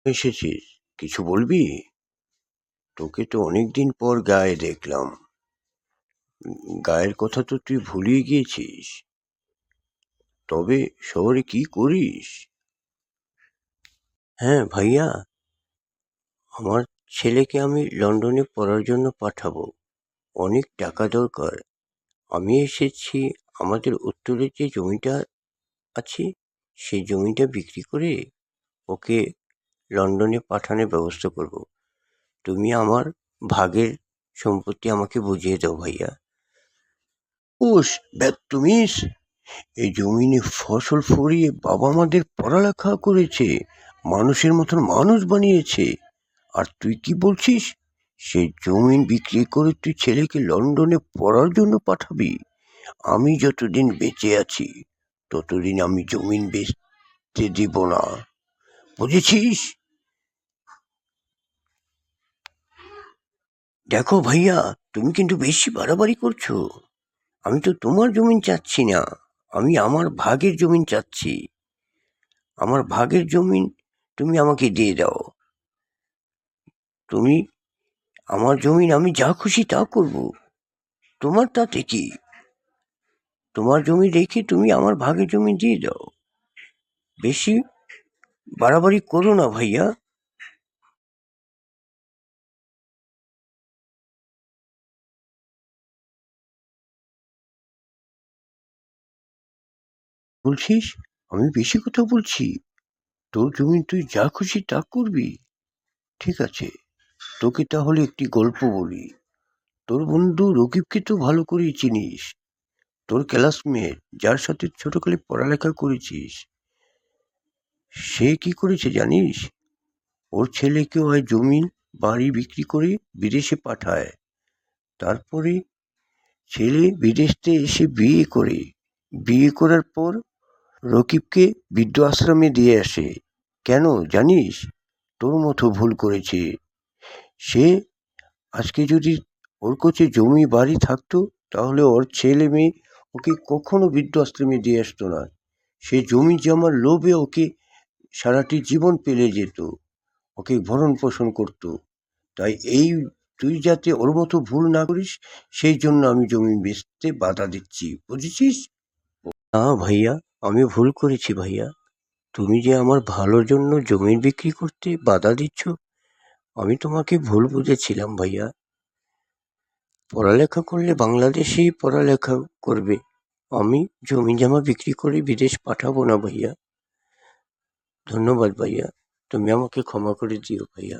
এসেছিস, কিছু বলবি? তোকে তো অনেকদিন পর গায়ে দেখলাম। গায়ের কথা তো তুই ভুলিয়ে গিয়েছিস। তবে শহরে কি করিস? হ্যাঁ ভাইয়া, আমার ছেলেকে আমি লন্ডনে পড়ার জন্য পাঠাবো। অনেক টাকা দরকার। আমি এসেছি, আমাদের উত্তরের যে জমিটা আছে সেই জমিটা বিক্রি করে ওকে লন্ডনে পাঠানোর ব্যবস্থা করব। তুমি আমার ভাগের সম্পত্তি আমাকে বুঝিয়ে দাও ভাইয়া। উস, ব্যাত্তমিস! এই জমিনে ফসল ফলিয়ে বাবা আমাদের পড়ালেখা করেছে, মানুষের মতন মানুষ বানিয়েছে, আর তুই কি বলছিস সেই জমিন বিক্রি করে তুই ছেলেকে লন্ডনে পড়ার জন্য পাঠাবি? আমি যতদিন বেঁচে আছি ততদিন আমি জমিন বেচতে দিব না, বুঝেছিস? দেখো ভাইয়া, তুমি কিন্তু বেশি বাড়াবাড়ি করছো। আমি তো তোমার জমিন চাচ্ছি না, আমি আমার ভাগের জমিন চাচ্ছি। আমার ভাগের জমিন তুমি আমাকে দিয়ে দাও। তুমি আমার জমিন, আমি যা খুশি তা করব, তোমার তাতে কি? তোমার জমি রেখে তুমি আমার ভাগের জমি দিয়ে দাও। বেশি বাড়াবাড়ি করো না ভাইয়া। বলছিস আমি বেশি কথা বলছি? তোর জমি তুই যা খুশি তা করবি? ঠিক আছে, তোকে তাহলে একটি গল্প বলি। তোর বন্ধু রকিবকে তো ভালো করেই চিনিস, তোর ক্লাসমেট, যার সাথে ছোটকালে পড়ালেখা করেছিস। সে কি করেছে জানিস? ওর ছেলেকে হয় জমিন বাড়ি বিক্রি করে বিদেশে পাঠায়। তারপরে ছেলে বিদেশ থেকে এসে বিয়ে করে। বিয়ে করার পর রকিবকে বৃদ্ধ আশ্রমে দিয়ে আসে। কেন জানিস? তোর মতো ভুল করেছে সে। আজকে যদি ওর কাছে জমি বাড়ি থাকতো তাহলে ওর ছেলে মেয়ে ওকে কখনো বৃদ্ধাশ্রমে দিয়ে আসতো না। সে জমি জমার লোভে ওকে সারাটি জীবন পেলে যেত, ওকে ভরণ পোষণ করত। তাই তুই যাতে ওর মতো ভুল না করিস সেই জন্য আমি জমি বেচতে বাধা দিচ্ছি, বুঝেছিস? না ভাইয়া, আমি ভুল করেছি ভাইয়া। তুমি যে আমার ভালোর জন্য জমি বিক্রি করতে বাধা দিচ্ছ, আমি তোমাকে ভুল বুঝেছিলাম ভাইয়া। পড়ালেখা করলে বাংলাদেশেই পড়ালেখা করবে, আমি জমি জমা বিক্রি করে বিদেশ পাঠাবো না ভাইয়া। ধন্যবাদ ভাইয়া, তুমি আমাকে ক্ষমা করে দিও ভাইয়া।